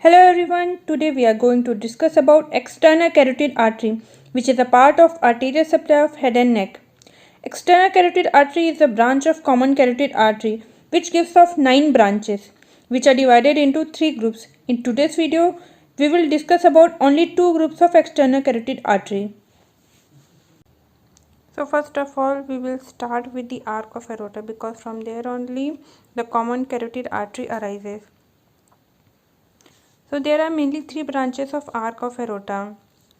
Hello everyone, today we are going to discuss about external carotid artery, which is a part of arterial supply of head and neck. External carotid artery is a branch of common carotid artery which gives off 9 branches which are divided into 3 groups. In today's video, we will discuss about only 2 groups of external carotid artery. So first of all, we will start with the arc of aorta because from there only the common carotid artery arises. So there are mainly 3 branches of arc of aorta.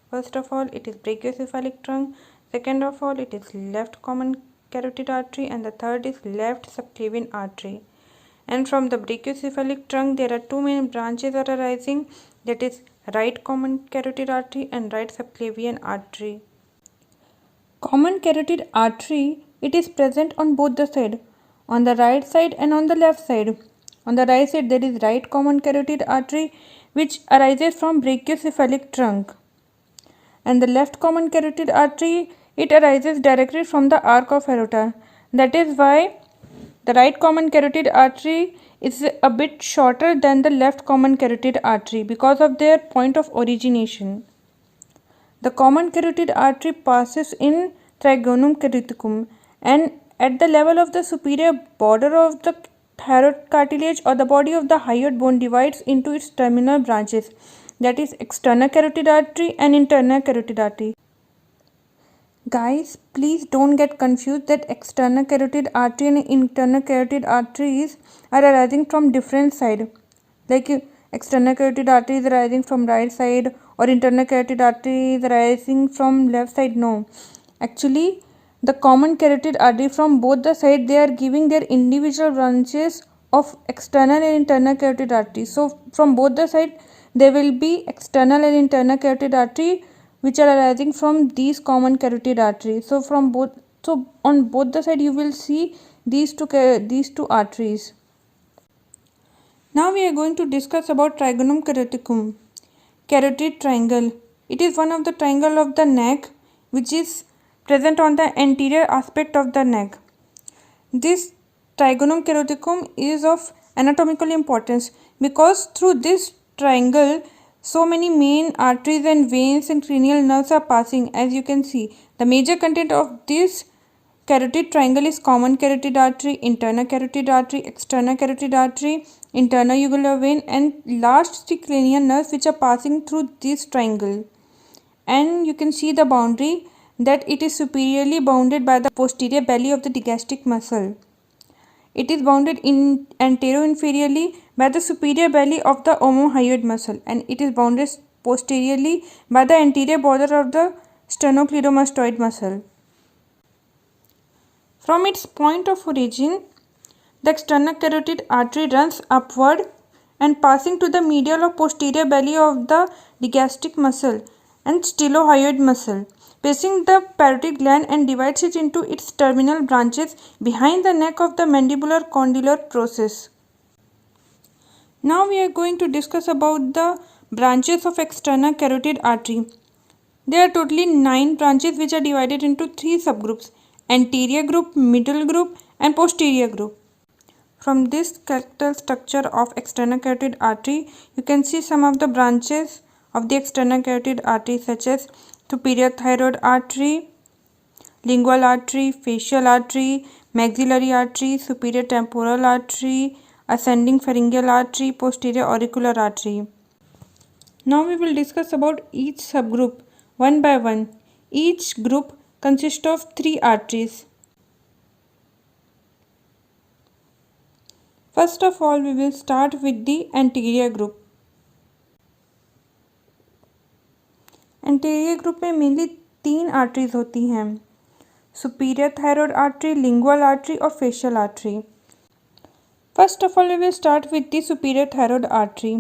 First of all, it is brachiocephalic trunk. Second of all, it is left common carotid artery, and the third is left subclavian artery. And from the brachiocephalic trunk, there are 2 main branches that are arising, that is right common carotid artery and right subclavian artery. Common carotid artery, it is present on both the side, on the right side and on the left side. On the right side, there is right common carotid artery which arises from brachiocephalic trunk, and the left common carotid artery, it arises directly from the arc of aorta. That is why the right common carotid artery is a bit shorter than the left common carotid artery because of their point of origination. The common carotid artery passes in trigonum caroticum, and at the level of the superior border of the thyroid cartilage or the body of the hyoid bone divides into its terminal branches, that is external carotid artery and internal carotid artery. Guys, please don't get confused that external carotid artery and internal carotid arteries are arising from different side. Like external carotid artery is arising from right side or internal carotid artery is arising from left side. No. Actually, the common carotid artery from both the side, they are giving their individual branches of external and internal carotid artery. So from both the side, there will be external and internal carotid artery which are arising from these common carotid arteries. So on both the side you will see these two arteries. Now we are going to discuss about trigonum caroticum, carotid triangle. It is one of the triangle of the neck which is present on the anterior aspect of the neck. This trigonum caroticum is of anatomical importance because through this triangle so many main arteries and veins and cranial nerves are passing. As you can see, the major content of this carotid triangle is common carotid artery, internal carotid artery, external carotid artery, internal jugular vein, and last 3 cranial nerves which are passing through this triangle. And you can see the boundary that it is superiorly bounded by the posterior belly of the digastric muscle. It is bounded in anteroinferiorly by the superior belly of the omohyoid muscle, and it is bounded posteriorly by the anterior border of the sternocleidomastoid muscle. From its point of origin, the external carotid artery runs upward and passing to the medial or posterior belly of the digastric muscle and stylohyoid muscle, passing the parotid gland and divides it into its terminal branches behind the neck of the mandibular condylar process. Now we are going to discuss about the branches of external carotid artery. There are totally 9 branches which are divided into 3 subgroups: anterior group, middle group, and posterior group. From this skeletal structure of external carotid artery, you can see some of the branches of the external carotid artery such as superior thyroid artery, lingual artery, facial artery, maxillary artery, superior temporal artery, ascending pharyngeal artery, posterior auricular artery. Now we will discuss about each subgroup one by one. Each group consists of 3 arteries. First of all, we will start with the anterior group. Anterior group में mainly 3 arteries होती हैं: superior thyroid artery, lingual artery और facial artery. First of all, we will start with the superior thyroid artery.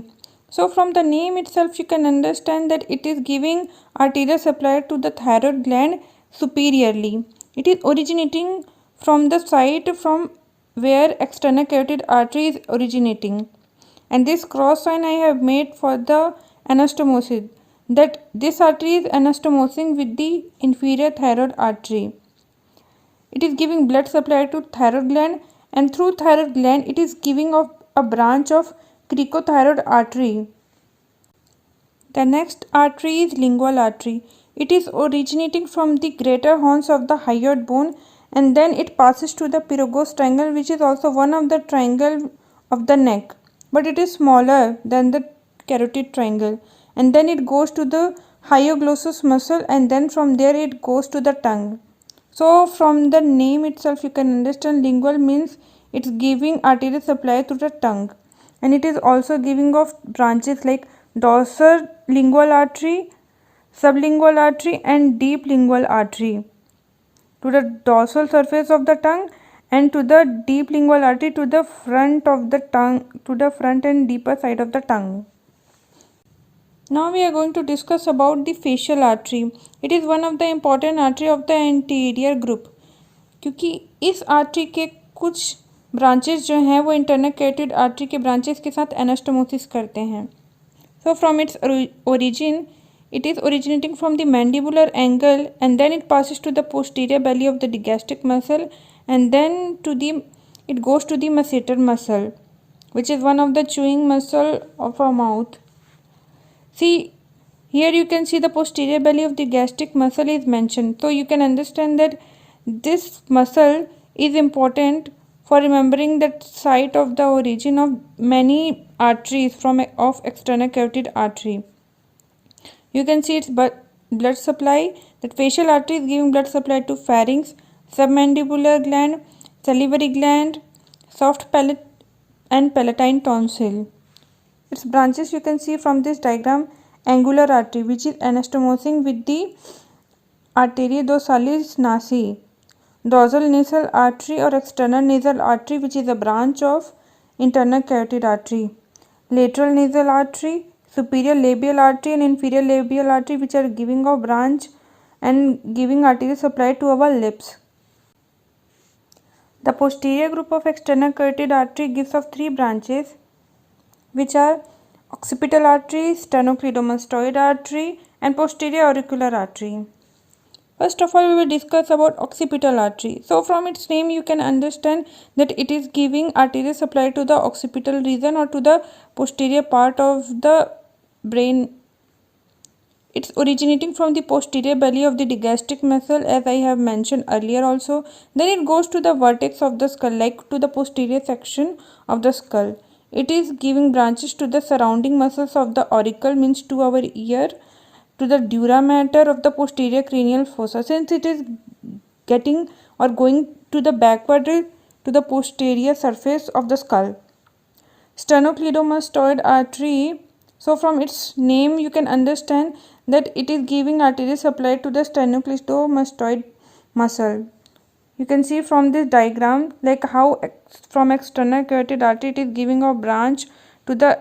So from the name itself you can understand that it is giving arterial supply to the thyroid gland superiorly. It is originating from the site from where external carotid artery is originating, and this cross sign I have made for the anastomosis, that this artery is anastomosing with the inferior thyroid artery. It is giving blood supply to thyroid gland, and through thyroid gland it is giving of a branch of cricothyroid artery. The next artery is lingual artery. It is originating from the greater horns of the hyoid bone, and then it passes to the pyrgos triangle, which is also one of the triangle of the neck, but it is smaller than the carotid triangle. And then it goes to the hyoglossus muscle, and then from there it goes to the tongue. So from the name itself you can understand lingual means it's giving arterial supply to the tongue, and it is also giving of branches like dorsal lingual artery, sublingual artery and deep lingual artery to the dorsal surface of the tongue, and to the deep lingual artery to the front of the tongue, to the front and deeper side of the tongue. Now we are going to discuss about the facial artery. It is one of the important artery of the anterior group, क्योंकि इस artery के कुछ branches जो हैं वो internal carotid artery के branches के साथ एनास्टोमोसिस करते हैं. So from its origin, it is originating from the mandibular angle, and then it passes to the posterior belly of the digastric muscle, and then it goes to the masseter muscle, which is one of the chewing muscle of our mouth. See, here you can see the posterior belly of the gastric muscle is mentioned. So you can understand that this muscle is important for remembering the site of the origin of many arteries of external carotid artery. You can see its blood supply. That facial artery is giving blood supply to pharynx, submandibular gland, salivary gland, soft palate and palatine tonsil. Its branches you can see from this diagram: angular artery, which is anastomosing with the arteria dorsalis nasi; dorsal nasal artery or external nasal artery, which is a branch of internal carotid artery; lateral nasal artery, superior labial artery and inferior labial artery, which are giving a branch and giving arterial supply to our lips. The posterior group of external carotid artery gives of three branches, which are occipital artery, sternocleidomastoid artery and posterior auricular artery. First of all, we will discuss about occipital artery. So from its name you can understand that it is giving arterial supply to the occipital region or to the posterior part of the brain. It's originating from the posterior belly of the digastric muscle, as I have mentioned earlier also. Then it goes to the vertex of the skull, like to the posterior section of the skull. It is giving branches to the surrounding muscles of the auricle, means to our ear, to the dura mater of the posterior cranial fossa, since it is getting or going to the backward to the posterior surface of the skull. Sternocleidomastoid artery. So from its name you can understand that it is giving arterial supply to the sternocleidomastoid muscle. You can see from this diagram like how from external carotid artery it is giving a branch to the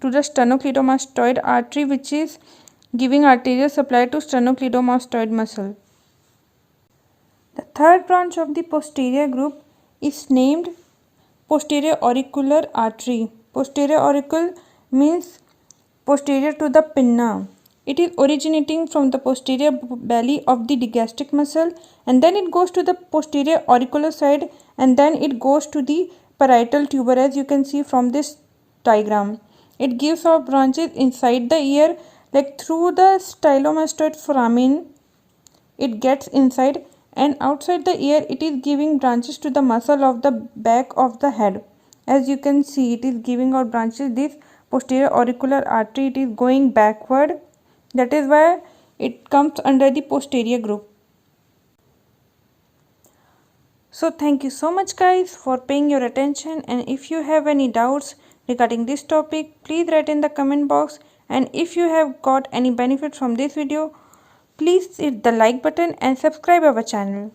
sternocleidomastoid artery, which is giving arterial supply to sternocleidomastoid muscle. The third branch of the posterior group is named posterior auricular artery. Posterior auricle means posterior to the pinna. It is originating from the posterior belly of the digastric muscle, and then it goes to the posterior auricular side, and then it goes to the parietal tuber, as you can see from this diagram. It gives off branches inside the ear, like through the stylomastoid foramen it gets inside, and outside the ear it is giving branches to the muscle of the back of the head. As you can see, it is giving out branches. This posterior auricular artery, it is going backward. That is why it comes under the posterior group. So thank you so much guys for paying your attention, and if you have any doubts regarding this topic, please write in the comment box, and if you have got any benefit from this video, please hit the like button and subscribe our channel.